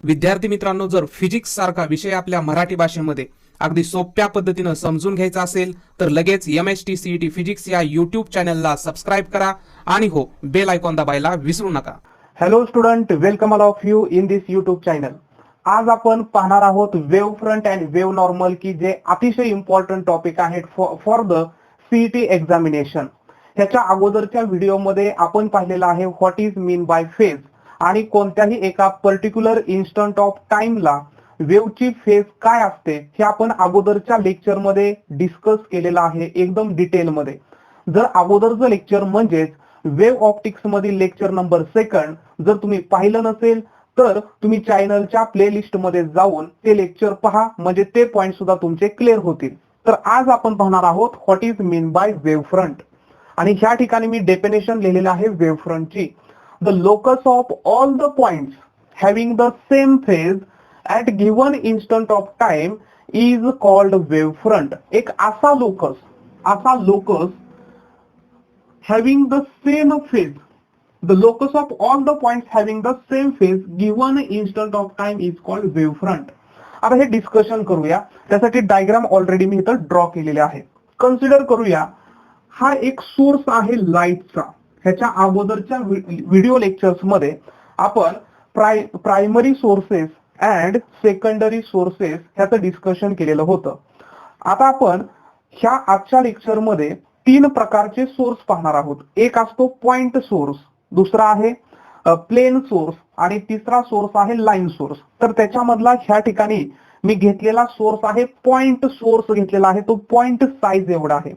विद्यार्थी मित्रांनो, जर फिजिक्स सारखा विषय आपल्या मराठी भाषेमध्ये अगदी सोप्या पद्धतीने समजून घ्यायचा असेल तर लगेच MHTCET फिजिक्स या यूट्यूब चॅनलला सबस्क्राईब करा आणि हो, बेल आयकॉन दाबायला विसरू नका. Hello student, welcome all of you in this YouTube channel. आज आपण पाहणार आहोत wave front and wave normal, की जे अतिशय इम्पॉर्टंट टॉपिक आहेत फॉर द सीईटी एक्झामिनेशन. ह्याच्या अगोदरच्या व्हिडिओमध्ये आपण पाहिलेलं आहे what is mean bye phase, आणि कोणत्याही एका पर्टिक्युलर इन्स्टंट ऑफ टाइमला वेव्हची फेज काय असते हे आपण अगोदरच्या लेक्चरमध्ये डिस्कस केलेलं आहे एकदम डिटेलमध्ये. जर अगोदरचं लेक्चर म्हणजेच वेव्ह ऑप्टिक्स मधील लेक्चर नंबर 2 जर तुम्ही पाहिलं नसेल तर तुम्ही चॅनलच्या प्लेलिस्ट मध्ये जाऊन ते लेक्चर पहा, म्हणजे ते पॉइंट सुद्धा तुमचे क्लिअर होतील. तर आज आपण पाहणार आहोत what is mean by wave front, आणि ह्या ठिकाणी मी डेफिनेशन लिहिलेलं आहे वेव्ह फ्रंटची. The locus of all the points having the same phase at given instant of time is called wave front. एक असा locus having the same phase, the locus of all the points having the same phase given instant of time is called wavefront. आता हे discussion करूया, त्यासाठी diagram already मी इथं draw केलेले आहे. Consider करूया, हा एक सोर्स आहे लाईटचा. ह्याच्या अगोदरच्या व्हिडिओ लेक्चर्स मध्ये आपण primary sources and secondary sources ह्याचं डिस्कशन केलेलं होतं. आता आपण ह्या आजच्या लेक्चर मध्ये 3 प्रकारचे सोर्स पाहणार आहोत. एक असतो पॉइंट सोर्स, दुसरा आहे प्लेन सोर्स, आणि तिसरा सोर्स आहे लाईन सोर्स. तर त्याच्यामधला ह्या ठिकाणी मी घेतलेला सोर्स आहे पॉइंट सोर्स घेतलेला आहे, तो पॉइंट साइज एवढा आहे.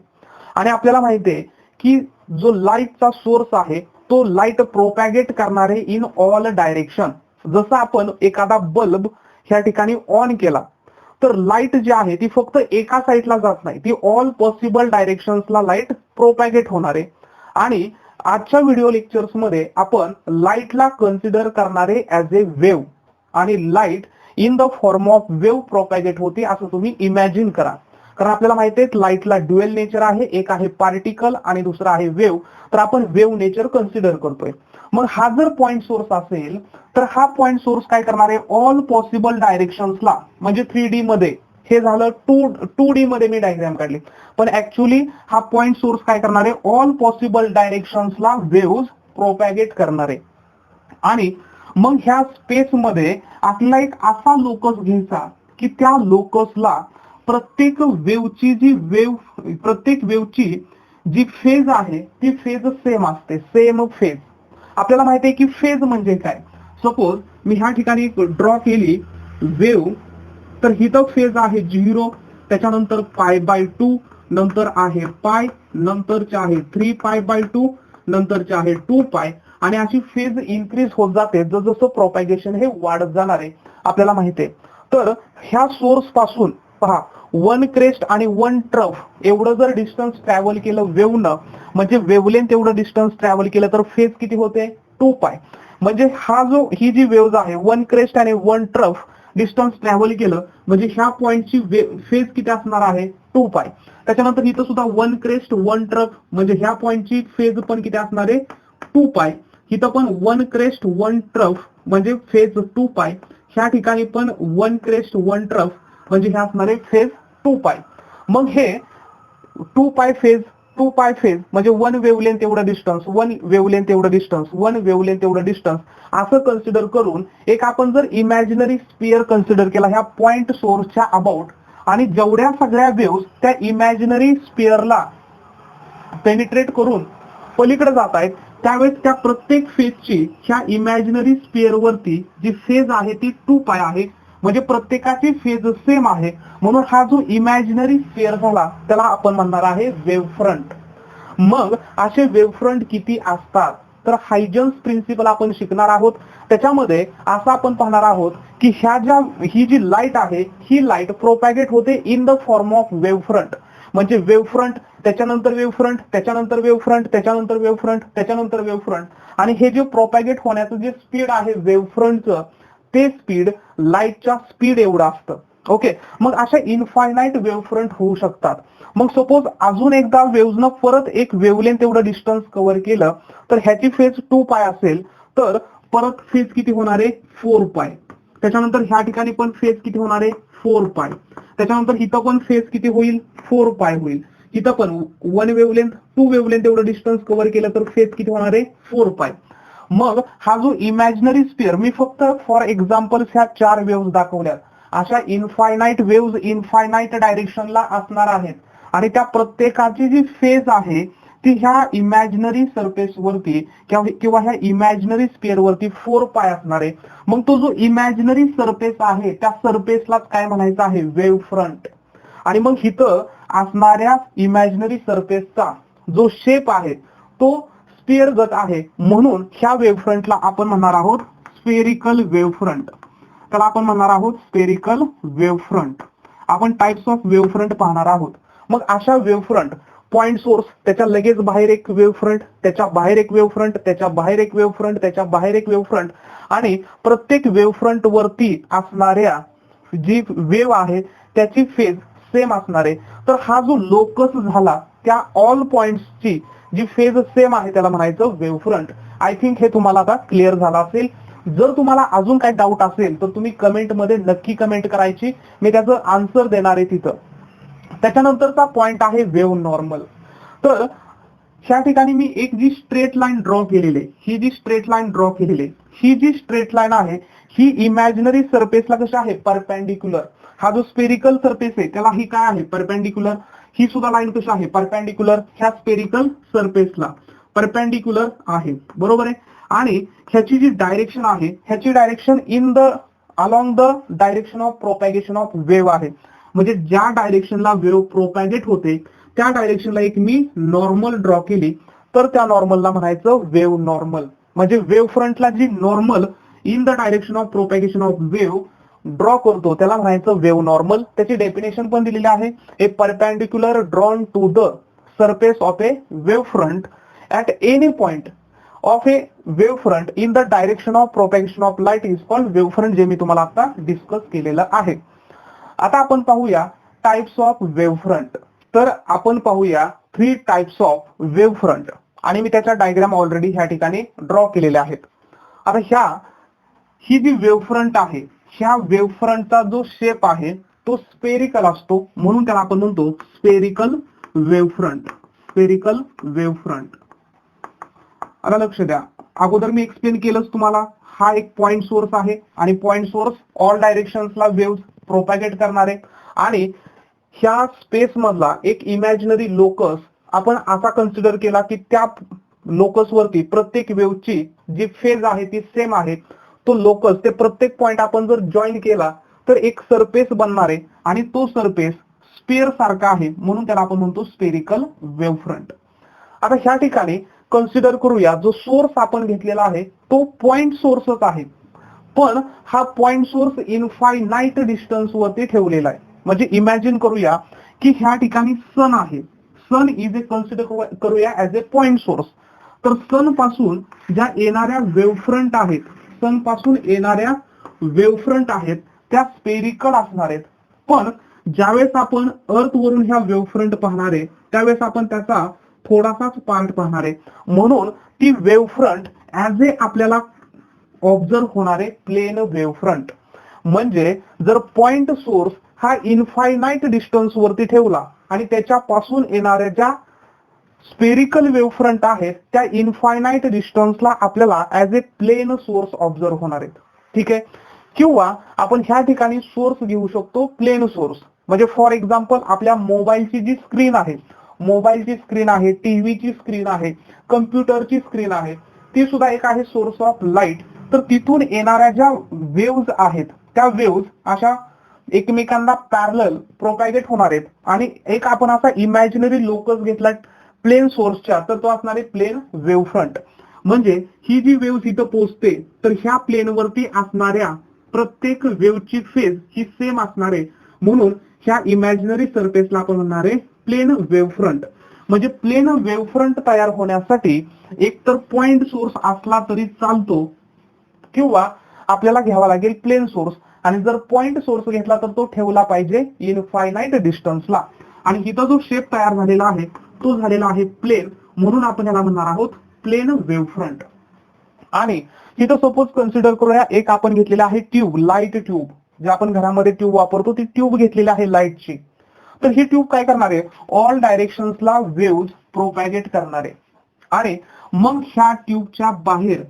आणि आपल्याला माहिती आहे की जो लाईटचा सोर्स आहे तो लाईट प्रोपॅगेट करणारे इन ऑल डायरेक्शन. जसं आपण एखादा बल्ब ह्या ठिकाणी ऑन केला तर लाईट जी आहे ती फक्त एका साईडला जात नाही, ती ऑल पॉसिबल डायरेक्शन्सला लाईट प्रोपॅगेट होणार आहे. आणि आजच्या व्हिडिओ लेक्चर्स मध्ये आपण लाईटला कन्सिडर करणारे ऍज ए वेव्ह, आणि light in the form of wave propagate होते असं तुम्ही इमॅजिन करा. कारण आपल्याला माहिती आहे लाईटला ड्युएल नेचर आहे, एक आहे पार्टिकल आणि दुसरा आहे वेव्ह. तर आपण वेव्ह नेचर कन्सिडर करतोय. मग हा जर पॉइंट सोर्स असेल तर हा पॉइंट सोर्स काय करणार आहे, ऑल पॉसिबल डायरेक्शन्सला, म्हणजे 3D मध्ये हे झालं, 2D मध्ये मी डायग्राम काढली, पण ऍक्च्युअली हा पॉइंट सोर्स काय करणार आहे, ऑल पॉसिबल डायरेक्शन्सला वेव्ह प्रोपॅगेट करणार आहे. आणि मग ह्या स्पेस मध्ये आपला एक असा लोकस घ्यायचा की त्या लोकसला प्रत्येक वेव्हची जी फेज आहे ती फेज सेम असते, सेम फेज. आपल्याला माहिती आहे की फेज म्हणजे काय. सपोज मी ह्या ठिकाणी ड्रॉ केली वेव्ह, तर ही तर फेज आहे 0, त्याच्यानंतर π/2, नंतर आहे पाय, नंतरचे आहे 3π/2, नंतरचे आहे 2π, आणि अशी फेज इन्क्रीज होत जाते जसं प्रोपॅगेशन हे वाढत जाणार आहे आपल्याला माहिती आहे. तर ह्या सोर्स पासून पहा 1 क्रेस्ट आणि 1 ट्रफ एवढं जर डिस्टन्स ट्रॅव्हल केलं वेव्हनं, म्हणजे वेव्हलेंथ एवढं डिस्टन्स ट्रॅव्हल केलं तर फेज किती होते, 2π. म्हणजे ही जी वेव्ह आहे 1 क्रेस्ट आणि 1 ट्रफ डिस्टन्स ट्रॅव्हल केलं म्हणजे ह्या पॉइंटची फेज किती असणार आहे, 2π. त्याच्यानंतर इथं सुद्धा 1 क्रेस्ट 1 ट्रफ म्हणजे ह्या पॉइंटची फेज पण किती असणार आहे, 2π. इथं पण 1 क्रेस्ट 1 ट्रफ म्हणजे फेज 2π. ह्या ठिकाणी पण 1 क्रेस्ट 1 ट्रफ म्हणजे हे असणार आहे फेज 2π. मग हे 2π फेज म्हणजे 1 वेव्हलेंथ एवढं डिस्टन्स, 1 वेव्हलेंथ एवढं डिस्टन्स, 1 वेव्हलेंथ एवढं डिस्टन्स असं कन्सिडर करून एक आपण जर इमॅजिनरी स्पियर कन्सिडर केला ह्या पॉइंट सोर्सच्या अबाउट, आणि जेवढ्या सगळ्या वेव्हज त्या इमॅजिनरी स्पियरला पेनिट्रेट करून पलीकडे जात आहेत, त्यावेळेस त्या प्रत्येक फेजची ह्या इमॅजिनरी स्पियर वरती जी फेज आहे ती 2π आहे, म्हणजे प्रत्येकाची फेज सेम आहे. म्हणून हा जो इमॅजिनरी स्फिअर झाला त्याला आपण म्हणणार आहे वेव्ह फ्रंट. मग असे वेव्ह फ्रंट किती असतात, तर हायजन्स प्रिन्सिपल आपण शिकणार आहोत. त्याच्यामध्ये असं आपण पाहणार आहोत की ही जी लाईट आहे ही लाईट प्रोपॅगेट होते in the form of wave front. म्हणजे वेव्ह फ्रंट, त्याच्यानंतर वेव्ह फ्रंट, त्याच्यानंतर वेव्ह फ्रंट, त्याच्यानंतर वेव्ह फ्रंट, त्याच्यानंतर वेव्ह फ्रंट. आणि हे जे प्रोपॅगेट होण्याचं जे स्पीड आहे वेव्ह फ्रंटचं, ते स्पीड लाईटच्या स्पीड एवढं असतं. ओके, मग अशा इनफायनाईट वेव्ह फ्रंट होऊ शकतात. मग सपोज अजून एकदा वेव्हजनं परत एक वेव्हलेंथ एवढं डिस्टन्स कव्हर केलं तर ह्याची फेज 2π असेल, तर परत फेज किती होणार आहे, 4π. त्याच्यानंतर ह्या ठिकाणी पण फेज किती होणार आहे 4 पाय. त्याच्यानंतर इथं पण फेज किती होईल 4 पाय होईल. इथं पण 1 वेव्हलेंथ 2 वेव्हलेंथ एवढं डिस्टन्स कव्हर केलं तर फेज किती होणार आहे 4 पाय. मग हा जो इमॅजिनरी स्पिअर मी फक्त फॉर एक्झाम्पल ह्या 4 वेव्ह दाखवल्यात. अशा इनफायनाईट वेव्ह इनफायनाईट डायरेक्शनला असणार आहेत आणि त्या प्रत्येकाची जी फेज आहे ती ह्या इमॅजिनरी सरफेस वरती किंवा ह्या इमॅजिनरी स्पिअर वरती 4 पाय असणार आहे. मग तो जो इमॅजिनरी सरफेस आहे त्या सरफेसलाच काय म्हणायचं आहे वेव्ह फ्रंट. आणि मग इथं असणाऱ्या इमॅजिनरी सरफेसचा जो शेप आहे तो स्पिअरगत आहे म्हणून ह्या वेव्ह फ्रंटला आपण म्हणणार आहोत स्पेरिकल वेव्ह फ्रंट. त्याला आपण म्हणणार आहोत स्पेरिकल वेव्ह फ्रंट. आपण टाइप्स ऑफ वेव्ह फ्रंट पाहणार आहोत. मग अशा वेव्ह फ्रंट पॉइंट सोर्स त्याच्या लगेच बाहेर एक वेव्ह फ्रंट, त्याच्या बाहेर एक वेव्ह फ्रंट, त्याच्या बाहेर एक वेव्ह फ्रंट, त्याच्या बाहेर एक वेव्ह फ्रंट आणि प्रत्येक वेव्ह फ्रंट वरती असणाऱ्या जी वेव्ह आहे त्याची फेज सेम असणार आहे. तर हा जो लोकस झाला त्या ऑल पॉइंट्सची जी फेज सेम आहे त्याला म्हणायचं वेव्ह फ्रंट. आय थिंक हे तुम्हाला आता क्लिअर झालं असेल. जर तुम्हाला अजून काही डाऊट असेल तर तुम्ही कमेंटमध्ये नक्की कमेंट करायची, मी त्याचं आन्सर देणार आहे तिथं. त्याच्यानंतरचा पॉइंट आहे वेव्ह नॉर्मल. तर ह्या ठिकाणी मी एक जी स्ट्रेट लाईन ड्रॉ केलेली आहे, ही जी स्ट्रेट लाईन ड्रॉ केलेली आहे, ही जी स्ट्रेट लाईन आहे ही इमॅजिनरी सरफेसला कशी आहे परपेंडिक्युलर. हा जो स्पेरिकल सरफेस आहे त्याला ही काय आहे परपेंडिक्युलर. ही सुद्धा लाईन कशी आहे परपेंडिक्युलर ह्या स्पेरिकल सरफेसला परपेंडिक्युलर आहे, बरोबर आहे. आणि ह्याची जी डायरेक्शन आहे ह्याची direction along the direction of propagation of wave आहे. म्हणजे ज्या डायरेक्शनला वेव्ह प्रोपॅगेट होते त्या डायरेक्शनला एक मी नॉर्मल ड्रॉ केली तर त्या नॉर्मलला म्हणायचं वेव्ह नॉर्मल. म्हणजे वेव्ह फ्रंटला जी normal in the direction of propagation of wave draw करतो त्याला म्हणायचं वेव्ह नॉर्मल. त्याची डेफिनेशन पण दिलेली आहे, a perpendicular drawn to the surface of a wave front at any point of a wave front in the direction of propagation of light is called wave front, जे मी तुम्हाला आता discuss केलेलं आहे. आता आपण पाहूया टाइप्स ऑफ वेव्ह फ्रंट. तर आपण पाहूया 3 टाइप्स ऑफ वेव्ह फ्रंट आणि मी त्याच्या डायग्राम ऑलरेडी ह्या ठिकाणी ड्रॉ केलेल्या आहेत. आता ही जी वेव्ह फ्रंट आहे ह्या वेव्ह फ्रंटचा जो शेप आहे तो स्पेरिकल असतो म्हणून त्याला आपण म्हणतो spherical wave front. Spherical wave front. आता लक्ष द्या, अगोदर मी एक्सप्लेन केलंच तुम्हाला. हा एक पॉइंट सोर्स आहे आणि point source all डायरेक्शन्सला wave propagate करणारे आणि ह्या स्पेस मधला एक इमॅजिनरी लोकस आपण असा कन्सिडर केला की त्या लोकस वरती प्रत्येक वेव्हची जी फेज आहे ती सेम आहे. तो लोकस ते प्रत्येक पॉइंट आपण जर जॉईन केला तर एक सरफेस बनणार आहे आणि तो सरफेस स्पेअर सारखा आहे म्हणून त्याला आपण म्हणतो स्पेरिकल वेव्ह फ्रंट. आता ह्या ठिकाणी कन्सिडर करूया जो सोर्स आपण घेतलेला आहे तो पॉइंट सोर्सच आहे पण हा पॉइंट सोर्स इनफायनाईट डिस्टन्स वरती ठेवलेला आहे. म्हणजे इमॅजिन करूया की ह्या ठिकाणी सन आहे. सन इज ए कन्सिडर करूया ऍज ए पॉइंट सोर्स. तर सन पासून ज्या येणाऱ्या वेव्ह फ्रंट आहेत, सन पासून येणाऱ्या वेव्ह फ्रंट आहेत त्या स्पेरिकल असणार आहेत. पण ज्यावेळेस आपण अर्थ वरून ह्या वेव्ह फ्रंट पाहणार आहे त्यावेळेस आपण त्याचा थोडासाच पार्ट पाहणार आहे म्हणून ती वेव्ह फ्रंट ऍज ए आपल्याला ऑब्झर्व होणारे प्लेन वेव्ह फ्रंट. म्हणजे जर पॉइंट सोर्स हा इनफायनाईट डिस्टन्स वरती ठेवला आणि त्याच्यापासून येणाऱ्या ज्या स्पेरिकल वेव्ह फ्रंट आहेत त्या इनफायनाईट डिस्टन्सला आपल्याला as a plane source observe होणार आहेत. ठीक आहे. किंवा आपण ह्या ठिकाणी सोर्स घेऊ शकतो प्लेन सोर्स. म्हणजे फॉर एक्झाम्पल आपल्या मोबाईलची जी स्क्रीन आहे, मोबाईलची स्क्रीन आहे, टीव्हीची स्क्रीन आहे, कम्प्युटरची स्क्रीन आहे, ती सुद्धा एक आहे सोर्स ऑफ लाईट. तर तिथून येणाऱ्या ज्या वेव्ज आहेत त्या वेव्ज अशा एकमेकांना पॅरलल प्रोपॅगेट होणार आहेत आणि एक आपण असा इमॅजिनरी लोकस घेतला प्लेन सोर्सच्या तर तो असणार आहे प्लेन वेव्ह फ्रंट. म्हणजे ही जी वेव्ह इथं पोहोचते तर ह्या प्लेन वरती असणाऱ्या प्रत्येक वेव्हची फेज ही सेम असणार आहे म्हणून ह्या इमॅजिनरी सरफेसला आपण म्हणणार आहे प्लेन वेव्ह फ्रंट. म्हणजे प्लेन वेव्ह फ्रंट तयार होण्यासाठी एक तर पॉइंट सोर्स असला तरी चालतो किंवा आपल्याला घ्यावा लागेल प्लेन सोर्स. आणि जर पॉइंट सोर्स घेतला तर तो ठेवला पाहिजे इनफायनाईट डिस्टन्सला. आणि इथं जो शेप तयार झालेला आहे तो झालेला आहे प्लेन म्हणून आपण याला म्हणणार आहोत प्लेन वेव्ह फ्रंट. आणि इथं सपोज कन्सिडर करूया एक आपण घेतलेला आहे ट्यूब, लाईट ट्यूब, जे आपण घरामध्ये ट्यूब वापरतो ती ट्यूब घेतलेली आहे लाईटची. तर ही ट्यूब काय करणार आहे, ऑल डायरेक्शन्सला वेव्ह प्रोपॅगेट करणार आहे. आणि मग ह्या ट्यूबच्या बाहेर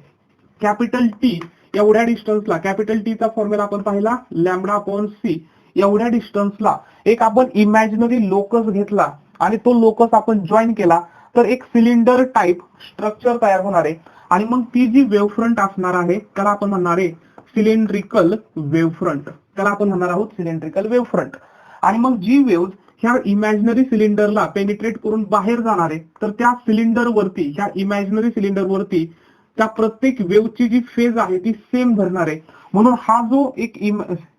कॅपिटल टी एवढ्या डिस्टन्सला, कॅपिटल टी चा फॉर्म्युला आपण पाहिला लॅम्बडा अपॉन सी, एवढ्या डिस्टन्सला एक आपण इमॅजिनरी लोकस घेतला आणि तो लोकस आपण जॉईन केला तर एक सिलेंडर टाइप स्ट्रक्चर तयार होणार आहे. आणि मग ती जी वेव्ह फ्रंट असणार आहे त्याला आपण म्हणणार आहे सिलेंड्रिकल वेव्ह फ्रंट, त्याला आपण म्हणणार आहोत सिलेंड्रिकल वेव्ह फ्रंट. आणि मग जी वेव्ह ह्या इमॅजिनरी सिलेंडरला पेनिट्रेट करून बाहेर जाणार आहे तर त्या सिलेंडर वरती, ह्या इमॅजिनरी सिलेंडर वरती त्या प्रत्येक वेव्हची जी फेज आहे ती सेम धरणार आहे. म्हणून हा जो एक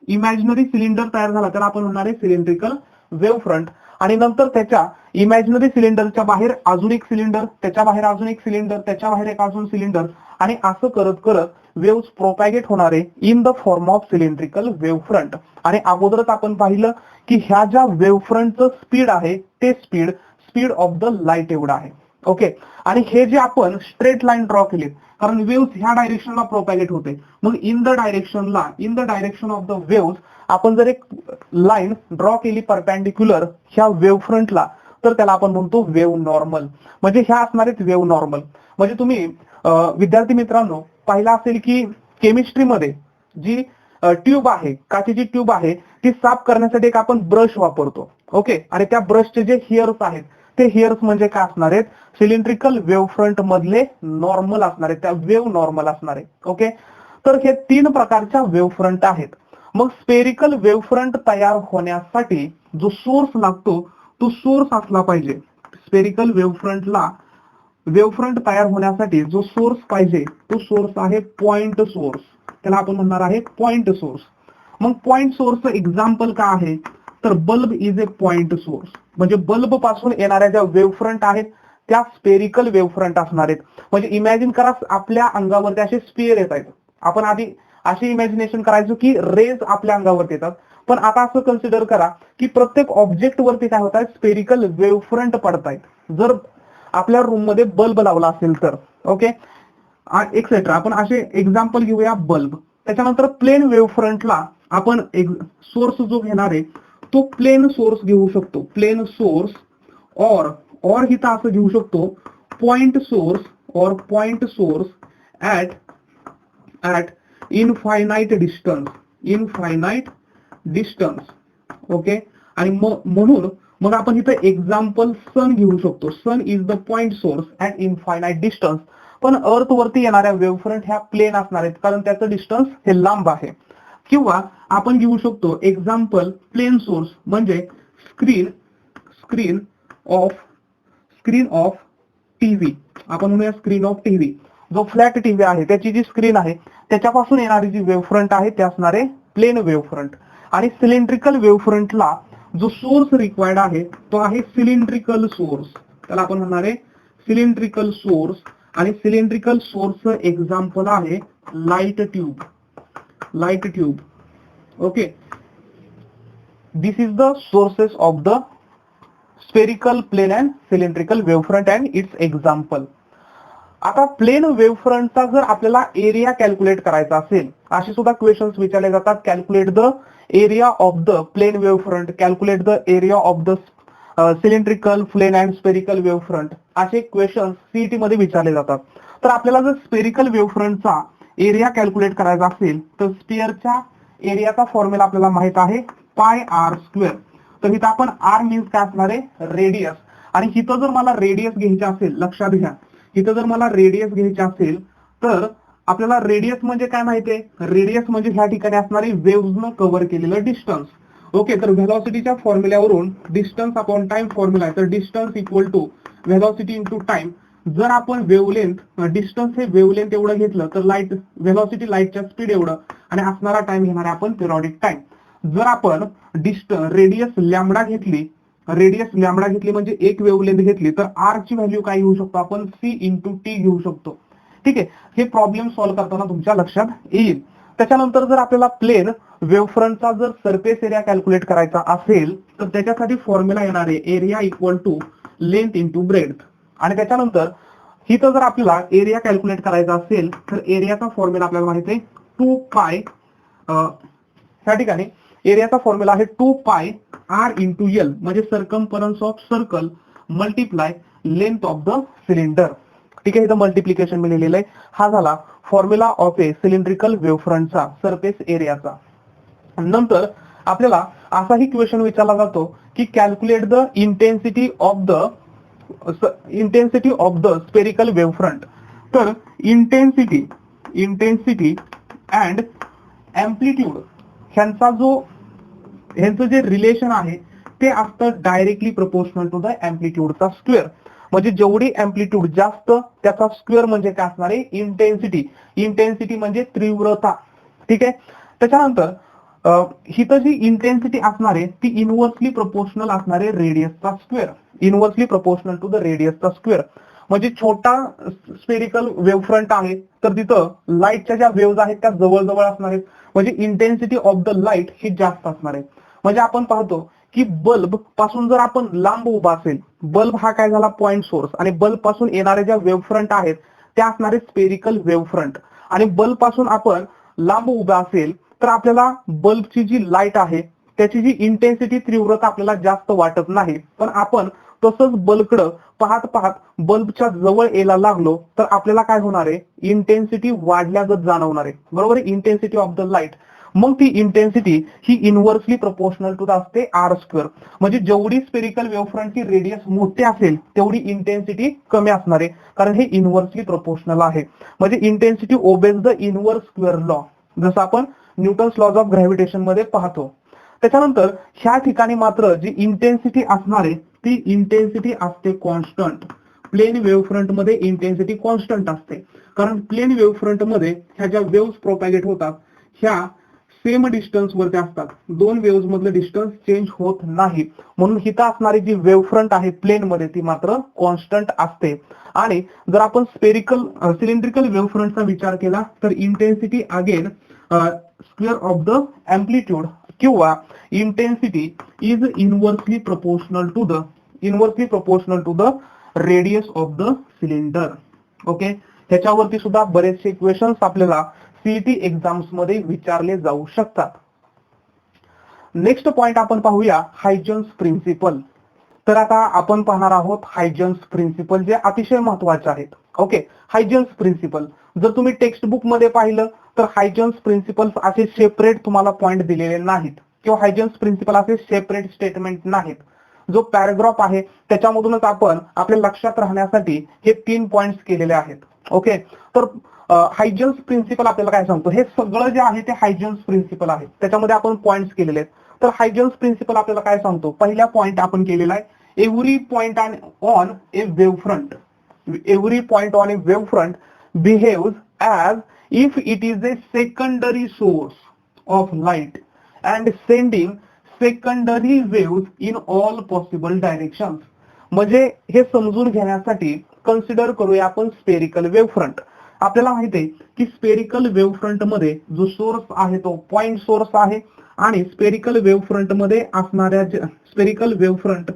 इमॅजिनरी सिलेंडर तयार झाला त्याला आपण म्हणणार आहे सिलेंड्रिकल वेव्ह फ्रंट. आणि नंतर त्याच्या इमॅजिनरी सिलेंडरच्या बाहेर अजून एक सिलेंडर, त्याच्या बाहेर अजून एक सिलेंडर, त्याच्या बाहेर एक अजून सिलेंडर, आणि असं करत करत वेव्ह प्रोपॅगेट होणार आहे in the form of cylindrical wave front. आणि अगोदरच आपण पाहिलं की ह्या ज्या वेव्ह फ्रंटचं स्पीड आहे ते स्पीड ऑफ द लाईट एवढं आहे. ओके. आणि हे जे आपण स्ट्रेट लाईन ड्रॉ केली कारण वेव्ह ह्या डायरेक्शनला प्रोपॅगेट होते, मग in the direction of the wave आपण जर एक लाईन ड्रॉ केली परपॅन्डिक्युलर ह्या वेव्ह फ्रंटला तर त्याला आपण म्हणतो वेव्ह नॉर्मल. म्हणजे ह्या असणार आहेत वेव्ह नॉर्मल. म्हणजे तुम्ही विद्यार्थी मित्रांनो पाहिलं असेल की केमिस्ट्रीमध्ये जी ट्यूब आहे, काचेची ट्यूब आहे, ती साफ करण्यासाठी एक आपण ब्रश वापरतो. ओके. आणि त्या ब्रशचे जे हिअर्स आहेत ते हिअर्स म्हणजे काय असणार आहेत, सिलेंड्रिकल वेव्ह फ्रंट मधले नॉर्मल असणार आहेत, त्या वेव्ह नॉर्मल असणार आहे. ओके. तर हे 3 प्रकारच्या वेव्ह फ्रंट आहेत. मग स्पेरिकल वेव्ह फ्रंट तयार होण्यासाठी जो सोर्स लागतो तो सोर्स असला पाहिजे. स्पेरिकल वेव्ह फ्रंट तयार होण्यासाठी जो सोर्स पाहिजे तो सोर्स आहे पॉइंट सोर्स, त्याला आपण म्हणणार आहे पॉइंट सोर्स. मग पॉइंट सोर्सचं एक्झाम्पल काय आहे तर bulb is a point source. म्हणजे बल्ब पासून येणाऱ्या ज्या वेव्ह फ्रंट आहेत त्या स्पेरिकल वेव्ह फ्रंट असणार आहेत. म्हणजे इमॅजिन करा आपल्या अंगावरती असे स्पिअर येत आहेत. आपण आधी अशी इमॅजिनेशन करायचो की रेज आपल्या अंगावरती येतात, पण आता असं कन्सिडर करा की प्रत्येक ऑब्जेक्ट वरती काय होत आहे, स्पेरिकल वेव्ह फ्रंट पडतायत. जर आपल्या रूम मध्ये बल्ब लावला असेल तर. ओके. एक्सेट्रा. आपण असे एक्झाम्पल घेऊया बल्ब. त्याच्यानंतर प्लेन वेव्ह फ्रंटला आपण एक सोर्स जो घेणार आहे तो प्लेन सोर्स घेऊ शकतो, प्लेन सोर्स और हिता असं घेऊ शकतो point source at infinite distance. Okay. आणि म्हणून मग आपण इथं एक्झाम्पल सन घेऊ शकतो. Sun is the point source at infinite distance. पण अर्थ वरती येणाऱ्या वेव्ह फ्रंट ह्या प्लेन असणार आहेत कारण त्याचं डिस्टन्स हे लांब आहे. किंवा आपण घेऊ शकतो एक्झाम्पल प्लेन सोर्स म्हणजे स्क्रीन ऑफ टीव्ही. आपण म्हणूया स्क्रीन ऑफ टीव्ही. जो फ्लॅट टीव्ही आहे त्याची जी स्क्रीन आहे त्याच्यापासून येणारी जी वेव्ह फ्रंट आहे ते असणार आहे प्लेन वेव्ह फ्रंट. आणि सिलेंड्रिकल वेव्ह फ्रंटला जो सोर्स रिक्वायर्ड आहे तो आहे सिलेंड्रिकल सोर्स, त्याला आपण म्हणणार आहे सिलेंड्रिकल सोर्स. आणि सिलेंड्रिकल सोर्सचं एक्झाम्पल आहे light tube. Okay. This is the sources of the spherical plane and cylindrical wave front and it's example. आता प्लेन वेव्ह फ्रंटचा जर आपल्याला एरिया कॅल्क्युलेट करायचा असेल, असे सुद्धा क्वेश्चन्स विचारले जातात. Calculate the area of the plane wave front, calculate the area of the cylindrical plane and spherical wave front, असे क्वेश्चन्स सीईटी मध्ये विचारले जातात. तर आपल्याला जर स्पेरिकल वेव्ह फ्रंटचा एरिया कॅल्क्युलेट करायचा असेल तर स्पिअरच्या एरियाचा फॉर्म्युला आपल्याला माहित आहे पाय आर स्क्वेअर. तर इथं आपण आर मीन्स काय असणार आहे, रेडियस. आणि इथं जर मला रेडियस घ्यायचे असेल, लक्षात घ्या इथं जर मला रेडियस घ्यायचे असेल तर आपल्याला रेडियस म्हणजे काय माहितीये, रेडियस म्हणजे ह्या ठिकाणी असणारी वेव्हजनं कव्हर केलेलं डिस्टन्स. ओके. तर व्हेलॉसिटीच्या फॉर्म्युल्यावरून डिस्टन्स अपॉन टाइम फॉर्म्युला आहे. तर distance equal to velocity into time. जर आपण वेव्हलेंथ डिस्टन्स हे वेव्हलेंथ एवढं घेतलं तर व्हेलॉसिटी लाईटच्या स्पीड एवढं आणि असणारा टाइम घेणार आहे आपण पिरियॉडिक टाइम. जर आपण रेडियस लॅम्बडा घेतली म्हणजे एक वेव्हलेंथ घेतली तर आर ची व्हॅल्यू काय घेऊ शकतो आपण, सी इंटू टी घेऊ शकतो. ठीक आहे. हे प्रॉब्लेम सॉल्व्ह करताना तुमच्या लक्षात येईल. त्याच्यानंतर जर आपल्याला प्लेन वेव्ह फ्रंटचा जर सरफेस एरिया कॅल्क्युलेट करायचा असेल तर त्याच्यासाठी फॉर्म्युला येणार आहे area equal to length into breadth. आणि त्याच्यानंतर इथं जर आपल्याला एरिया कॅल्क्युलेट करायचा असेल तर एरियाचा फॉर्म्युला आपल्याला माहिती आहे 2 पाय, ह्या ठिकाणी एरियाचा फॉर्म्युला आहे 2 पाय r इंटू एल, म्हणजे circumference of circle multiply length of the cylinder. ठीक आहे, इथं मल्टिप्लिकेशन मी लिहिलेलं आहे. हा झाला फॉर्म्युला ऑफ ए सिलेंड्रिकल वेव्हफ्रंटचा सरफेस एरियाचा. नंतर आपल्याला असाही क्वेश्चन विचारला जातो की calculate the intensity of the spherical wavefront. तर इंटेन्सिटी अँड एम्प्लिट्यूड ह्यांचं जे रिलेशन आहे ते असतं डायरेक्टली प्रोपोर्शनल टू द एम्प्लिट्यूडचा स्क्वेअर. म्हणजे जेवढी एम्प्लिट्यूड जास्त त्याचा स्क्वेअर म्हणजे काय असणार आहे, इंटेन्सिटी म्हणजे तीव्रता. ठीक आहे, त्याच्यानंतर हिथं जी इंटेन्सिटी असणार आहे ती इनव्हर्सली प्रोपोर्शनल असणार आहे रेडियसचा square, inversely proportional to the रेडियसचा स्क्वेअर. म्हणजे छोटा स्पेरिकल वेव्हफ्रंट आहे तर तिथं लाईटच्या ज्या वेव्हज आहेत त्या जवळजवळ असणार आहेत, म्हणजे इंटेन्सिटी ऑफ द लाईट ही जास्त असणार आहे. म्हणजे आपण पाहतो की बल्ब पासून जर आपण लांब उभा असेल, बल्ब हा काय झाला पॉइंट सोर्स, आणि बल्ब पासून येणारे ज्या वेव्हफ्रंट आहेत त्या असणारे स्पेरिकल वेव्हफ्रंट, आणि बल्ब पासून आपण लांब उभा असेल तर आपल्याला बल्बची जी लाईट आहे त्याची जी इंटेन्सिटी तीव्रता आपल्याला जास्त वाटत नाही. पण आपण तसंच बल्बकडं पाहत पाहत बल्बच्या जवळ यायला लागलो तर आपल्याला काय होणार आहे, इंटेन्सिटी वाढल्यागत जाणवणार आहे. बरोबर आहे, इंटेन्सिटी ऑफ द लाईट. मग ती इंटेन्सिटी ही इनव्हर्सली प्रोपोर्शनल टू द असते आर स्क्वेअर. म्हणजे जेवढी स्पेरिकल वेव्हफ्रंटची रेडियस मोठी असेल तेवढी इंटेन्सिटी कमी असणार आहे, कारण हे इनव्हर्सली प्रोपोर्शनल आहे. म्हणजे intensity obeys the inverse square law, जसं आपण न्यूटन्स लॉज ऑफ ग्रॅव्हिटेशन मध्ये पाहतो. त्याच्यानंतर ह्या ठिकाणी मात्र जी इंटेन्सिटी असणार आहे ती इंटेन्सिटी असते कॉन्स्टंट. प्लेन वेव्हफ्रंट मध्ये इंटेन्सिटी कॉन्स्टंट असते, कारण प्लेन वेव्हफ्रंट मध्ये ह्या ज्या वेव्हज प्रोपॅगेट होतात ह्या सेम डिस्टन्स वरती असतात, दोन वेव्हज मधलं डिस्टन्स चेंज होत नाही. म्हणून हिथं असणारी जी वेव्हफ्रंट आहे प्लेन मध्ये ती मात्र कॉन्स्टंट असते. आणि जर आपण सिलेंड्रिकल वेव्हफ्रंटचा विचार केला तर intensity again square of the amplitude किंवा intensity is inversely proportional to the radius of the cylinder. Okay, ह्याच्यावरती सुद्धा बरेचसे क्वेश्चन्स आपल्याला सीईटी एक्झाम्स मध्ये विचारले जाऊ शकतात. नेक्स्ट पॉइंट आपण पाहूया हायजन्स प्रिन्सिपल. तर आता आपण पाहणार आहोत हायजन्स प्रिन्सिपल, जे अतिशय महत्वाचे आहेत. ओके, हायजन्स प्रिन्सिपल जर तुम्ही टेक्स्ट बुक मध्ये पाहिलं तर हायजन्स प्रिन्सिपल असे सेपरेट तुम्हाला पॉइंट दिलेले नाहीत, किंवा हायजन्स प्रिन्सिपल असे सेपरेट स्टेटमेंट नाहीत. जो पॅराग्राफ आहे त्याच्यामधूनच आपण आपल्या लक्षात राहण्यासाठी हे 3 पॉइंट्स केलेले आहेत. ओके, तर हायजन्स प्रिन्सिपल आपल्याला काय सांगतो, हे सगळं जे आहे ते हायजन्स प्रिन्सिपल आहे, त्याच्यामध्ये आपण पॉइंट्स केलेले आहेत. तर हायजन्स प्रिन्सिपल आपल्याला काय सांगतो, पहिला पॉइंट आपण केलेला आहे, every point on a wavefront behaves as if it is a secondary source of light and sending secondary waves in all possible directions. म्हणजे हे समजून घेण्यासाठी कन्सिडर करूया आपण स्पेरिकल वेव्हफ्रंट. आपल्याला माहिती आहे की स्पेरिकल वेव्हफ्रंट मध्ये जो सोर्स आहे तो पॉइंट सोर्स आहे, आणि स्पेरिकल वेव्हफ्रंट मध्ये असणाऱ्या स्पेरिकल वेव्हफ्रंट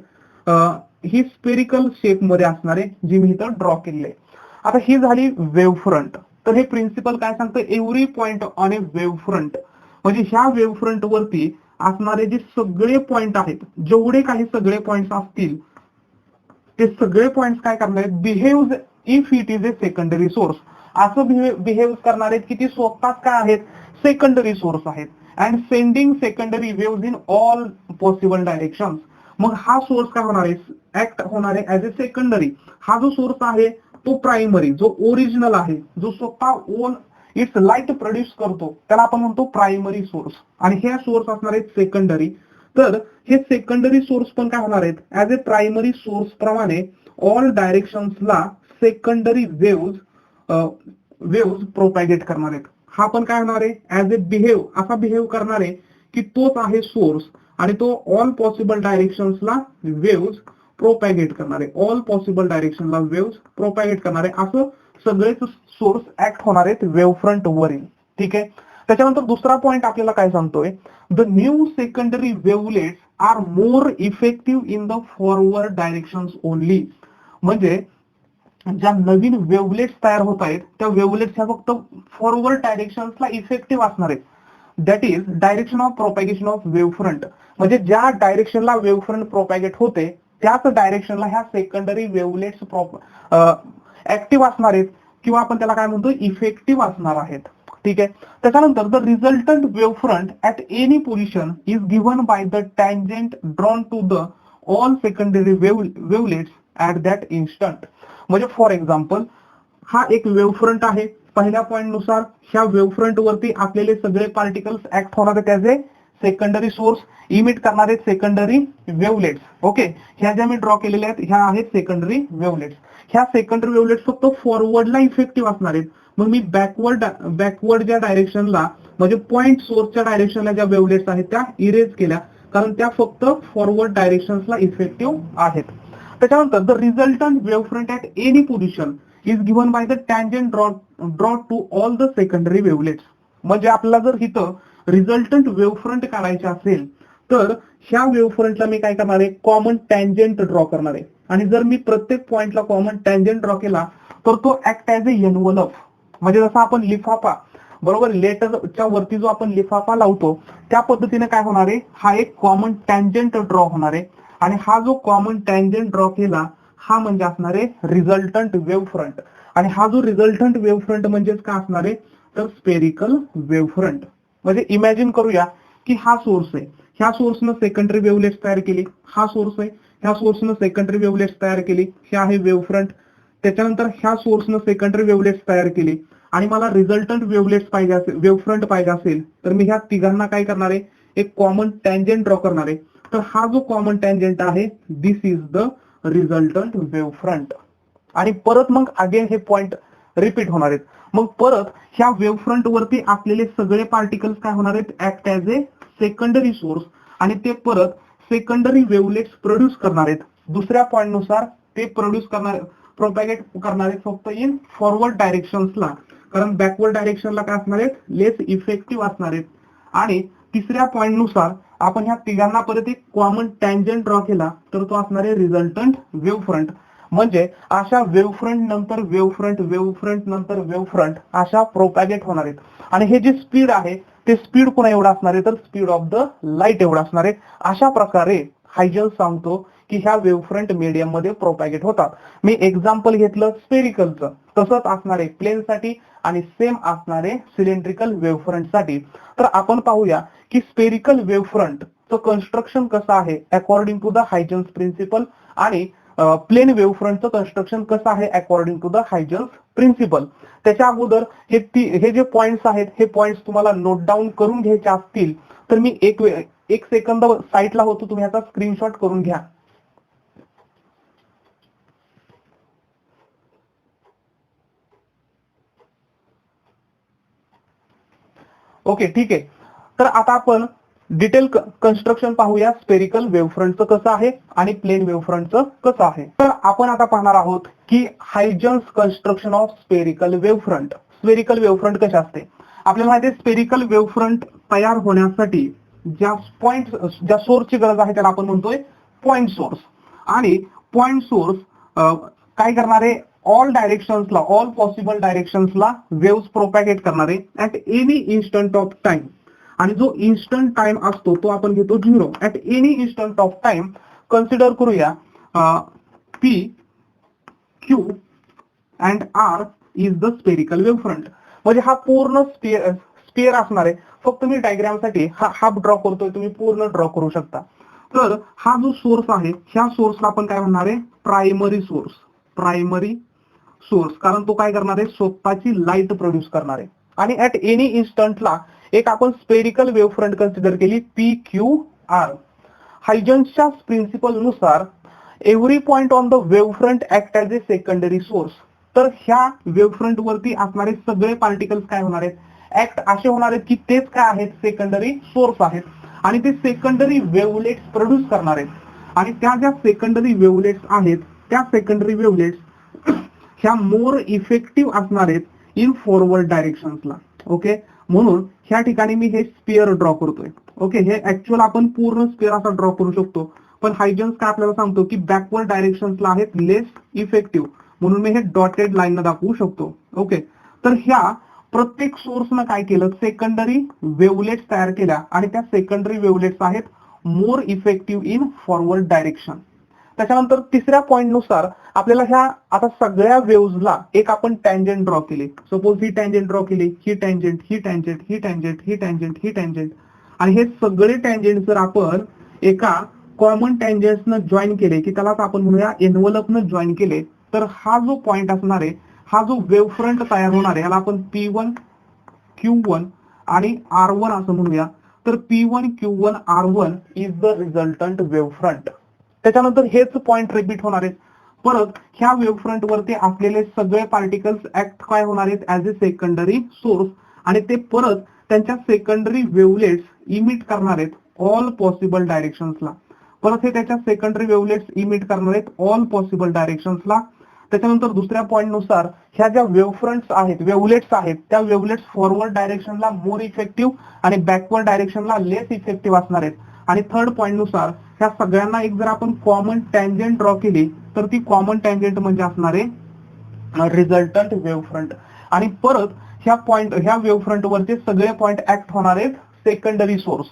ही स्पेरिकल शेप मध्ये असणारे जी मी इथं ड्रॉ केलेली आहे. आता ही झाली वेव्हफ्रंट. तर हे प्रिन्सिपल काय सांगतं, एव्हरी पॉइंट ऑन ए वेव्हफ्रंट, म्हणजे ह्या वेव्हफ्रंट वरती असणारे जे सगळे पॉइंट आहेत, जेवढे काही सगळे पॉइंट्स असतील ते सगळे पॉइंट्स काय करणार आहेत, behaves if it is a secondary source. असं बिहेव करणार आहेत की ती स्वतःच काय आहेत, सेकंडरी सोर्स आहेत. And sending secondary waves in all possible direction. मग हा सोर्स काय होणार आहे, ऍक्ट होणार आहे ऍज ए सेकंडरी. हा जो सोर्स आहे तो प्रायमरी, जो ओरिजिनल आहे, जो स्वतः ओन इट्स लाईट प्रोड्यूस करतो, त्याला आपण म्हणतो प्रायमरी सोर्स. आणि हे सोर्स असणार आहेत सेकंडरी. तर हे सेकंडरी सोर्स पण काय होणार आहेत, ऍज ए प्रायमरी सोर्स प्रमाणे ऑल डायरेक्शन्सला सेकंडरी वेव्स प्रोपॅगेट करणार आहेत. हा पण काय होणार आहे, ऍज ए असा बिहेव करणार आहे की तोच आहे सोर्स, आणि तो ऑल पॉसिबल डायरेक्शन्सला वेव्स प्रोपॅगेट करणार आहे, ऑल पॉसिबल डायरेक्शनला वेव्स प्रोपॅगेट करणार आहे. असं सगळेच सोर्स ऍक्ट होणार आहेत वेव्हफ्रंट वरील. ठीक आहे, त्याच्यानंतर दुसरा पॉइंट आपल्याला काय सांगतोय, the new secondary wavelets are more effective in the forward directions only. म्हणजे ज्या नवीन वेव्हलेट्स तयार होत आहेत त्या वेव्हलेट्स ह्या फक्त फॉरवर्ड डायरेक्शन्सला इफेक्टिव्ह असणार आहेत. That is direction of propagation of wave front. म्हणजे ज्या डायरेक्शनला वेव्ह फ्रंट प्रोपॅगेट होते त्याच डायरेक्शनला ह्या सेकंडरी वेव्हलेट्स ऍक्टिव्ह असणार आहेत किंवा आपण त्याला काय म्हणतो इफेक्टिव्ह असणार आहेत. ठीक आहे. त्याच्यानंतर the resultant wave front at any position is given by the tangent drawn to the all secondary wavelets at that instant. म्हणजे फॉर एक्झाम्पल हा एक वेव्ह फ्रंट आहे. पहिल्या पॉइंट नुसार ह्या वेव्ह फ्रंट वरती आपल्याला सगळे पार्टिकल्स ऍक्ट होणार आहेत त्याचे सेकंडरी सोर्स इमिट करणारे सेकंडरी वेव्हलेट्स. ओके, ह्या ज्या मी ड्रॉ केलेल्या आहेत ह्या आहेत सेकंडरी वेव्हलेट्स. ह्या सेकंडरी वेव्हलेट्स फक्त फॉरवर्डला इफेक्टिव्ह असणार आहेत. मग मी बॅकवर्ड ज्या डायरेक्शनला म्हणजे पॉइंट सोर्सच्या डायरेक्शनला ज्या वेव्हलेट्स आहेत त्या इरेज केल्या कारण त्या फक्त फॉरवर्ड डायरेक्शन्सला इफेक्टिव्ह आहेत. त्याच्यानंतर the resultant wave front at any position is given by the tangent draw to all the secondary wavelets. म्हणजे आपल्याला जर इथं रिझल्टंट वेव्ह फ्रंट काढायचे असेल तर ह्या वेव्ह फ्रंटला मी काय करणार आहे कॉमन टँजेंट ड्रॉ करणार आहे. आणि जर मी प्रत्येक पॉइंटला कॉमन टँजेंट ड्रॉ केला तर तो ऍक्ट ऍज ए एनव्हलप. म्हणजे जसं आपण लिफाफा बरोबर लेटरच्या वरती जो आपण लिफाफा लावतो त्या पद्धतीने काय होणार आहे हा एक कॉमन टँजेंट ड्रॉ होणार आहे. आणि हा जो कॉमन टँजेंट ड्रॉ केला हा म्हणजे असणार आहे रिझल्टंट वेव्ह फ्रंट. आणि हा जो रिझल्टंट वेव्ह फ्रंट म्हणजेच काय असणार आहे तर स्पेरिकल वेव्ह फ्रंट. म्हणजे इमॅजिन करूया की हा सोर्स आहे ह्या सोर्सनं सेकंडरी वेव्हलेट्स तयार केली. हा सोर्स आहे ह्या सोर्सनं सेकंडरी वेव्हलेट्स तयार केली. हे आहे वेव्ह फ्रंट. त्याच्यानंतर ह्या सोर्सनं सेकंडरी वेव्हलेट्स तयार केली आणि मला रिझल्टंट वेव्हलेट्स पाहिजे असेल वेव्ह फ्रंट पाहिजे असेल तर मी ह्या तिघांना काय करणार आहे एक कॉमन टँजेंट ड्रॉ करणार आहे. तर हा जो कॉमन टँजेंट आहे this is the resultant wave front. आणि परत मग अगेन हे पॉइंट रिपीट होणार आहेत. मग परत ह्या वेव्ह फ्रंट वरती असलेले सगळे पार्टिकल्स काय होणार आहेत act as a secondary source आणि ते परत सेकंडरी वेव्हलेट्स प्रोड्यूस करणार आहेत. दुसऱ्या पॉइंट नुसार ते प्रोपॅगेट करणार आहेत फक्त इन फॉरवर्ड डायरेक्शन्सला कारण बॅकवर्ड डायरेक्शनला काय असणार आहेत लेस इफेक्टिव्ह असणार आहेत. आणि तिसऱ्या पॉइंट नुसार आपण ह्या तिघांना परत एक कॉमन टँजेंट ड्रॉ केला तर तो असणार आहे रिझल्टंट वेव्ह फ्रंट. म्हणजे अशा वेव्ह फ्रंट नंतर वेव्ह फ्रंट वेव्ह फ्रंट नंतर वेव्ह फ्रंट अशा प्रोपॅगेट होणार आहेत. आणि हे जे स्पीड आहे ते स्पीड कोणा एवढं असणार आहे तर स्पीड ऑफ द लाईट एवढं असणार आहे. अशा प्रकारे हायजन्स सांगतो की ह्या वेव्ह फ्रंट मीडियम मध्ये प्रोपॅगेट होतात. मी एक्झाम्पल घेतलं स्पेरिकलचं तसंच असणार आहे प्लेन साठी आणि सेम असणार आहे सिलेंड्रिकल वेव्ह फ्रंट साठी. तर आपण पाहूया की स्पेरिकल वेव्ह फ्रंटचं कन्स्ट्रक्शन कसं आहे according to the Huygens principal आणि प्लेन वेव्ह फ्रंटचं कन्स्ट्रक्शन कसं आहे according to the Huygens principal. त्याच्या अगोदर हे जे पॉइंट्स आहेत हे पॉइंट्स तुम्हाला नोट डाऊन करून घ्यायचे असतील तर मी एक सेकंद साईटला होतो तुम्ही याचा स्क्रीनशॉट करून घ्या. ओके ठीक आहे. तर आता आपण डिटेल कन्स्ट्रक्शन पाहूया स्पेरिकल वेव्ह फ्रंटचं कसं आहे आणि प्लेन वेव्ह फ्रंटचं कसं आहे. तर आपण आता पाहणार आहोत की Huygens construction of spherical wave front. Spherical wave front कसे असते आपल्याला माहिती आहे. स्पेरिकल वेव्ह फ्रंट तयार होण्यासाठी ज्या सोर्सची गरज आहे त्याला आपण म्हणतोय पॉइंट सोर्स. आणि पॉइंट सोर्स काय करणारे all डायरेक्शन्सला all possible डायरेक्शन्सला waves propagate करणारे at any instant of time. आणि जो इन्स्टंट टाइम असतो तो आपण घेतो 0 at any instant of time. Consider करूया P Q and R is the spherical wave front. म्हणजे हा पूर्ण स्पेअर असणार आहे. फक्त मी डायग्राम साठी हा हाफ ड्रॉ करतोय तुम्ही पूर्ण ड्रॉ करू शकता. तर हा जो सोर्स आहे ह्या सोर्सला आपण काय म्हणणार आहे प्रायमरी सोर्स कारण तो काय करणार आहे स्वतःची लाईट प्रोड्यूस करणार आहे. आणि ऍट एनी इन्स्टंटला एक आपण स्पेरिकल वेव्ह फ्रंट कन्सिडर केली PQR. हायजन्सच्या प्रिन्सिपल नुसार every point on the wave front act as a secondary source. तर ह्या वेव्ह फ्रंट वरती असणारे सगळे पार्टिकल्स काय होणार आहेत ऍक्ट असे होणार आहेत की तेच काय आहेत सेकंडरी सोर्स आहेत आणि ते सेकंडरी वेव्हलेट्स प्रोड्यूस करणार आहेत. आणि त्या ज्या सेकंडरी वेव्हलेट्स आहेत त्या सेकंडरी वेव्हलेट्स ह्या मोर इफेक्टिव्ह असणार आहेत इन फॉरवर्ड डायरेक्शन्सला. ओके, म्हणून ह्या ठिकाणी मी हे स्पिअर ड्रॉ करतोय. ओके, हे ऍक्च्युअल आपण पूर्ण स्पिअर असा ड्रॉ करू शकतो पण हायजन्स काय आपल्याला सांगतो की बॅकवर्ड डायरेक्शन्सला आहेत लेस इफेक्टिव्ह. म्हणून मी हे डॉटेड लाईन दाखवू शकतो. ओके, तर ह्या प्रत्येक सोर्सनं काय केलं, सेकंडरी वेव्हलेट्स तयार केल्या आणि त्या सेकंडरी वेव्हलेट्स आहेत मोर इफेक्टिव्ह इन फॉरवर्ड डायरेक्शन. त्याच्यानंतर तिसऱ्या पॉइंट नुसार आपल्याला ह्या आता सगळ्या वेव्हजला एक आपण टँजंट ड्रॉ केली. सपोज ही टँजंट ड्रॉ केली, ही टँजंट, ही टँजंट, ही टँजंट, ही टँजंट, ही टँजंट, आणि हे सगळे टँजंट जर आपण एका कॉमन टँजंट्सनं जॉईन केले की त्यालाच आपण म्हणूया एनव्हलपनं जॉईन केले, तर हा जो पॉइंट असणार आहे, हा जो वेव्ह फ्रंट तयार होणार आहे, याला आपण P1 Q1 आणि R1 असं म्हणूया. तर P1 Q1 R1 is the resultant wave front. त्याच्यानंतर हेच पॉइंट रिपीट होणार आहेत. परत ह्या वेव्ह फ्रंट वरती असलेले सगळे पार्टिकल्स ऍक्ट काय होणार आहेत, ऍज अ सेकंडरी सोर्स, आणि ते परत त्यांच्या सेकंडरी वेव्हलेट्स इमिट करणार आहेत ऑल पॉसिबल डायरेक्शन्सला. परत हे त्याच्या सेकंडरी वेव्हलेट्स इमिट करणार आहेत ऑल पॉसिबल डायरेक्शन्सला. त्याच्यानंतर दुसऱ्या पॉइंट नुसार ह्या ज्या वेव्ह फ्रंट्स आहेत, वेव्हलेट्स आहेत, त्या वेव्हलेट्स फॉरवर्ड डायरेक्शनला मोर इफेक्टिव्ह आणि बॅकवर्ड डायरेक्शनला लेस इफेक्टिव्ह असणार आहेत. आणि थर्ड पॉइंट नुसार ह्या सगळ्यांना एक जर आपण कॉमन टँजंट ड्रॉ केली तर ती कॉमन टँजंट म्हणजे असणार आहे रिझल्टंट वेव्ह फ्रंट. आणि परत ह्या वेव्ह फ्रंट वरचे सगळे पॉइंट ऍक्ट होणार आहेत सेकंडरी सोर्स.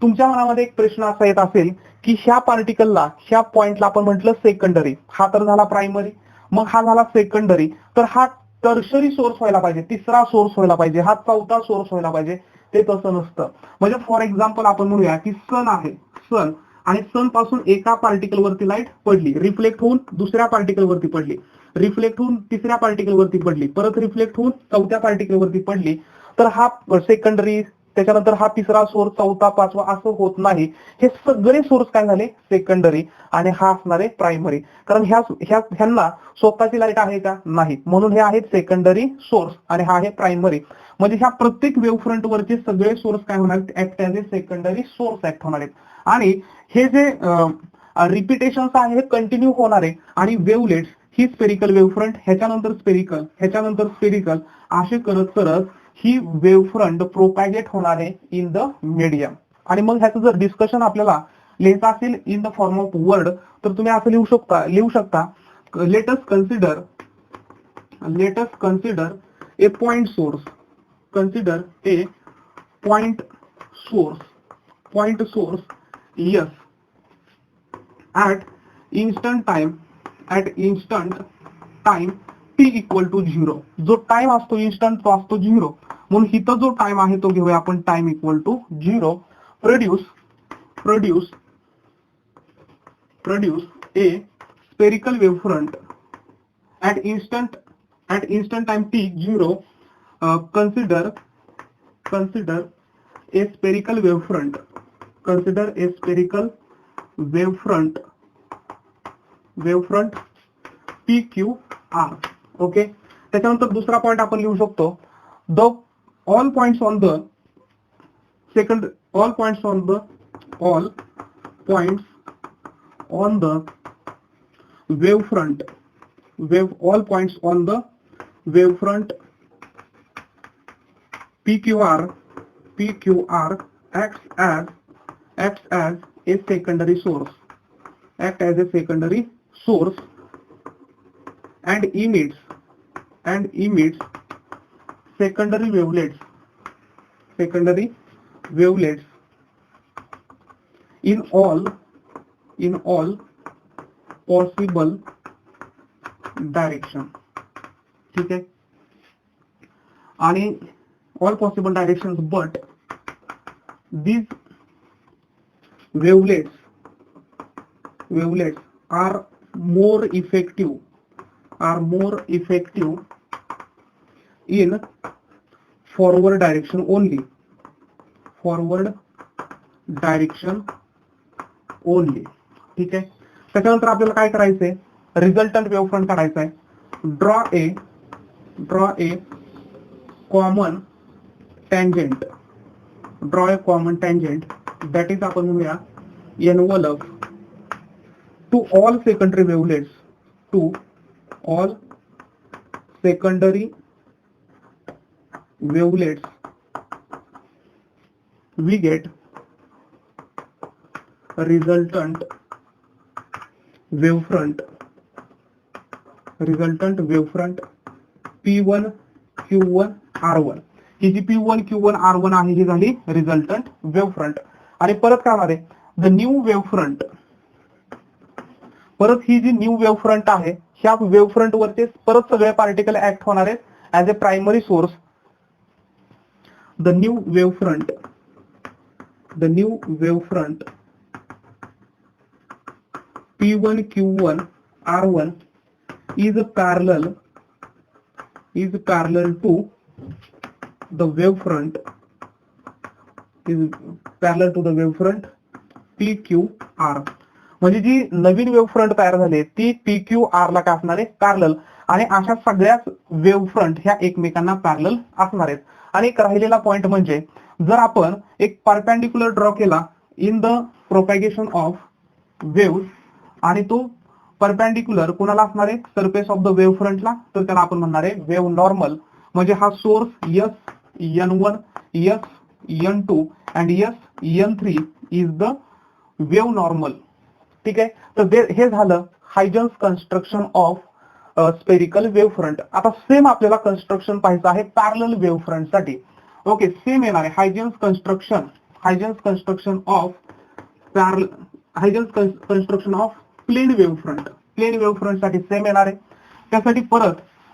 तुमच्या मनामध्ये एक प्रश्न असा येत असेल की ह्या पार्टिकलला, ह्या पॉइंटला आपण म्हटलं सेकंडरी, हा तर झाला प्रायमरी, मग हा झाला सेकंडरी, तर हा टर्शरी सोर्स व्हायला पाहिजे, तिसरा सोर्स व्हायला पाहिजे, हा चौथा सोर्स व्हायला पाहिजे. ते तसं नसतं. म्हणजे फॉर एक्झाम्पल आपण म्हणूया की सन आहे, सन, आणि सन पासून एका पार्टिकल वरती लाईट पडली, रिफ्लेक्ट होऊन दुसऱ्या पार्टिकल वरती पडली, रिफ्लेक्ट होऊन तिसऱ्या पार्टिकल वरती पडली, परत रिफ्लेक्ट होऊन चौथ्या पार्टिकल वरती पडली, तर हा सेकंडरी, त्याच्यानंतर हा तिसरा सोर्स, चौथा, पाचवा, असं होत नाही. हे सगळे सोर्स काय झाले सेकंडरी, आणि हा असणार आहे प्रायमरी. कारण ह्यांना स्वतःची लाईट आहे का, नाही, म्हणून हे आहेत सेकंडरी सोर्स आणि हा आहे प्रायमरी. म्हणजे ह्या प्रत्येक वेव्ह फ्रंट वरचे सगळे सोर्स काय होणार आहेत, act as a secondary source act होणार आहेत. आणि हे जे रिपिटेशन आहे हे कंटिन्यू होणार आहे. आणि वेव्हलेट्स ही स्पेरिकल वेव्ह फ्रंट, ह्याच्यानंतर स्पेरिकल, ह्याच्यानंतर स्पेरिकल, असे करत करत ही वेव्ह फ्रंट प्रोपॅगेट होणार आहे इन द मीडियम. आणि मग ह्याचं जर डिस्कशन आपल्याला लिहायचं असेल in the form of word, तर तुम्ही असं लिहू शकता let us consider A point source, consider a point source yes at instant time t equal to 0. जो टाइम असतो इन्स्टंट तो असतो 0, म्हणून इथं जो टाइम आहे तो घेऊया आपण time equal to 0. Produce a spherical wavefront at instant time t 0. Consider a spherical wavefront. Consider a spherical wavefront PQR. Okay, त्याच्यानंतर दुसरा पॉइंट आपण लिहू शकतो the all points on the wavefront PQR acts as a secondary source and emits secondary wavelets in all possible direction. ठीक आहे, आणि all possible directions, but these wavelets are more effective in forward direction only. ठीक आहे, त्याच्यानंतर आपल्याला काय करायचंय, resultant वेव्हफ्रंट काढायचा आहे. Draw a common tangent that is आपण म्हणूया envelope to all secondary wavelets we get resultant wavefront resultant wavefront P1 Q1 R1. ही जी P1 Q1 R1 आहे ही झाली रिझल्टंट वेव्हफ्रंट. आणि परत काय होणार आहे, द न्यू वेव्हफ्रंट. परत ही जी न्यू वेव्हफ्रंट आहे ह्या वेव्हफ्रंट वरचे परत सगळे पार्टिकल ऍक्ट होणार आहेत as a primary source. The new wavefront P1 Q1 R1 is parallel to the wavefront PQR. म्हणजे जी नवीन वेव्हफ्रंट तयार झाली ती PQR ला काय असणार आहे, पॅरलल. आणि अशा सगळ्याच वेव्हफ्रंट ह्या एकमेकांना पॅरलल असणार आहेत. आणि एक राहिलेला पॉइंट म्हणजे जर आपण एक परपेंडिक्युलर ड्रॉ केला in the propagation of wave आणि तो परपेंडिक्युलर कोणाला असणार आहे, सरफेस ऑफ द वेव्हफ्रंटला, तर त्याला आपण म्हणणार आहे वेव्ह नॉर्मल. म्हणजे हा source S N1 S N2 and S N3 is the wave normal. ठीक आहे. तर हे झालं हायजन्स कन्स्ट्रक्शन ऑफ स्पेरिकल वेव्हफ्रंट. आता सेम आपल्याला कन्स्ट्रक्शन पाहायचं आहे पॅरलल वेव्हफ्रंट साठी. ओके, सेम येणार आहे हायजन्स कन्स्ट्रक्शन ऑफ प्लेन वेव्हफ्रंट साठी सेम येणार आहे. त्यासाठी परत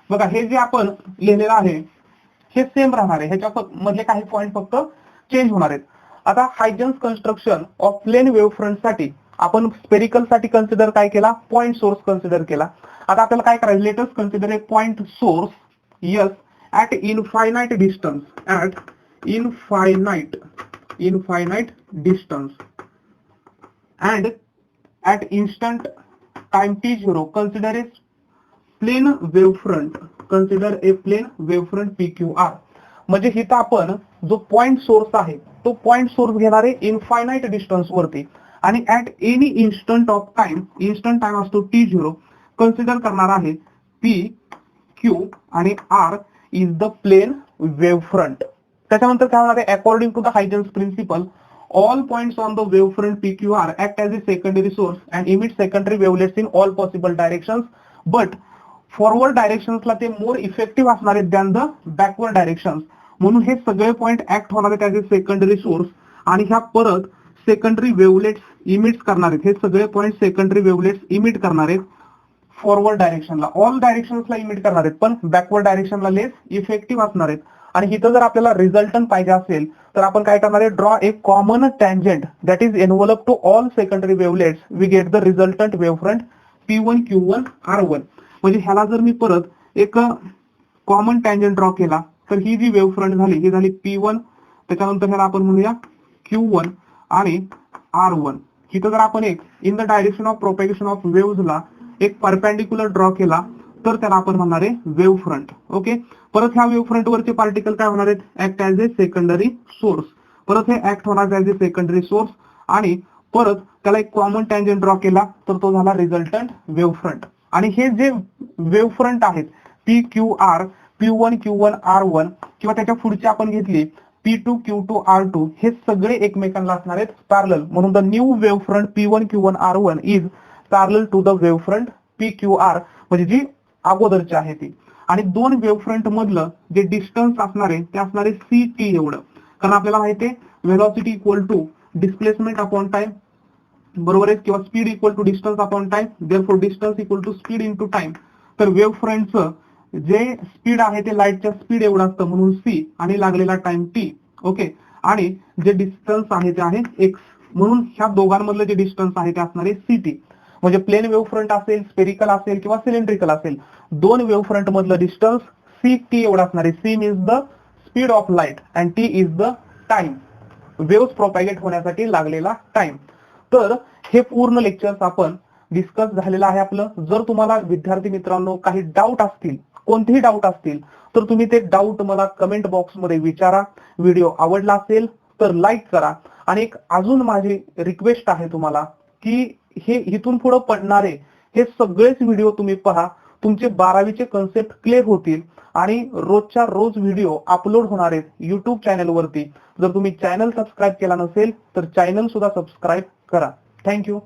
बघा हे जे आपण लिहिलेलं आहे हे सेम राहणार आहे, ह्याच्या मधले काही पॉईंट फक्त चेंज होणार आहेत. आता हायजन्स कन्स्ट्रक्शन ऑफ प्लेन वेव्हफ्रंट साठी आपण स्पेरिकल साठी कन्सिडर काय केला, पॉइंट सोर्स कन्सिडर केला. आता आपल्याला काय करायचं, let us consider A point source S at infinite distance and at instant time t0 consider a plane wavefront PQR. म्हणजे इथं आपण जो पॉइंट सोर्स आहे तो पॉइंट सोर्स घेणार आहे इनफायनाइट डिस्टन्स वरती आणि ऍट एनी इन्स्टंट टाइम असतो t0 कन्सिडर करणार आहे P Q आणि R is the plane wavefront. त्याच्यानंतर काय होणार आहे, according to the Huygens principle all points on the wavefront PQR act as a secondary source and emit secondary wavelets in all possible directions, but forward directions ला ते more effective असणार आहेत than the backward directions. म्हणून हे सगळे point act होणार आहेत as a secondary source आणि ह्या परत सेकंडरी वेव्हलेट्स इमिट करणार आहेत. हे सगळे पॉइंट सेकंडरी वेव्हलेट्स इमिट करणार आहेत फॉरवर्ड डायरेक्शनला, ऑल डायरेक्शन्सला इमिट करणार आहेत, पण बॅकवर्ड डायरेक्शनला लेस इफेक्टिव्ह असणार आहेत. आणि इथं जर आपल्याला रिझल्टंट पाहिजे असेल तर आपण काय करणार आहे, draw a common tangent that is envelope to all secondary wavelets, we get the resultant wavefront P1 Q1 R1. म्हणजे ह्याला जर मी परत एक कॉमन टँजंट ड्रॉ केला तर ही जी वेव्हफ्रंट झाली ही झाली P1, त्याच्यानंतर ह्याला आपण म्हणूया Q1 आणि R1. इथं जर आपण एक in the direction of propagation of वेव्हजला एक परपेंडिक्युलर ड्रॉ केला तर त्याला आपण म्हणणार आहे वेव्हफ्रंट. ओके, परत ह्या वेव्हफ्रंट वरचे पार्टिकल काय होणार आहेत, act as a secondary source. परत हे ऍक्ट होणार ऍज ए सेकंडरी सोर्स आणि परत त्याला एक कॉमन टँजंट ड्रॉ केला तर तो झाला रिझल्टंट वेव्हफ्रंट. आणि हे जे वेव्हफ्रंट आहेत PQR, P1 Q1 R1 किंवा त्याच्या पुढची आपण घेतली P2 Q2 R2, हे सगळे एकमेकांना असणार आहेत पॅरलल. म्हणून the new wavefront P1 Q1 R1 is parallel to the wavefront PQR, म्हणजे जी अगोदरची आहे ती. आणि दोन वेव्हफ्रंट मधलं जे डिस्टन्स असणार आहे ते असणार आहे CT एवढं, कारण आपल्याला माहिती आहे velocity equal to displacement upon time, बरोबर आहे, किंवा speed equal to distance upon time, therefore distance equal to speed into time. तर वेव्हफ्रंटचं जे स्पीड आहे ते लाईटच्या स्पीड एवढं असतं म्हणून C आणि लागलेला टाइम T. ओके, आणि जे डिस्टन्स आहे ते आहे X, म्हणून ह्या दोघांमधलं जे डिस्टन्स आहे ते असणार आहे CT. म्हणजे प्लेन वेव्हफ्रंट असेल, स्पेरिकल असेल किंवा सिलेंड्रिकल असेल, दोन वेव्हफ्रंट मधलं डिस्टन्स CT एवढं असणार आहे. C means the speed of light and T is the time, waves propagate होण्यासाठी लागलेला टाइम. तर हे पूर्ण लेक्चर्स आपण डिस्कस झालेलं आहे आपलं. जर तुम्हाला विद्यार्थी मित्रांनो काही डाऊट असतील, कोणतेही डाऊट असतील, तर तुम्ही ते डाऊट मला कमेंट बॉक्स मध्ये विचारा. व्हिडिओ आवडला असेल तर लाईक करा. आणि एक अजून माझी रिक्वेस्ट आहे तुम्हाला की हे इथून पुढे पडणारे हे सगळेच व्हिडिओ तुम्ही पहा, तुमचे 12वीचे कन्सेप्ट क्लिअर होतील आणि रोजच्या रोज व्हिडिओ अपलोड होणार आहेत युट्यूब चॅनल वरती. जर तुम्ही चॅनल सबस्क्राईब केला नसेल तर चॅनल सुद्धा सबस्क्राईब करा. थँक्यू.